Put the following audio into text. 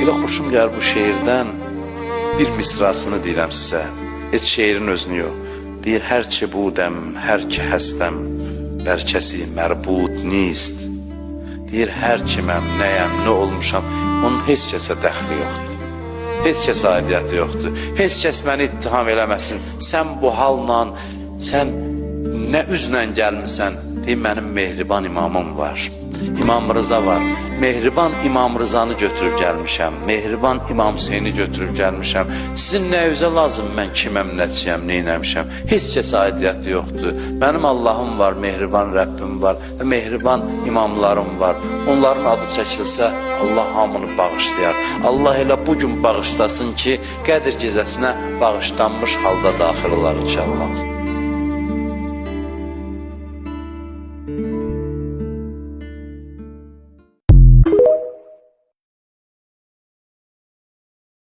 Elə xoşum gəlir bu şeirdən bir misrasını deyirəm sizə. Heç şeirin özünü yox. Deyir, hər ki budəm, hər ki həstəm, bər kəsi mərbud nist. Deyir, hər kiməm, nəyəm, nə olmuşam, onun heç kəsə dəxli yoxdur. Heç kəsə aidiyyəti yoxdur. Heç kəs məni ittiham eləməsin. Sən bu halla, sən nə üzlə gəlmirsən? Deyir, mənim mehriban imamım var. İmam Rıza var. Mehriban İmam Rızanı götürüb gəlmişəm. Mehriban İmam Hüseyni götürüb gəlmişəm. Sizin nə üzə lazım, mən kiməm, nəçiyəm, neynəmişəm? Heç kəsə aidiyyəti yoxdur. Mənim Allahım var, mehriban Rəbbim var və mehriban imamlarım var. Onların adı çəkilsə, Allah hamını bağışlayar. Allah elə bugün bağışlasın ki, Qədir gecəsinə bağışlanmış halda daxil olar inşallah.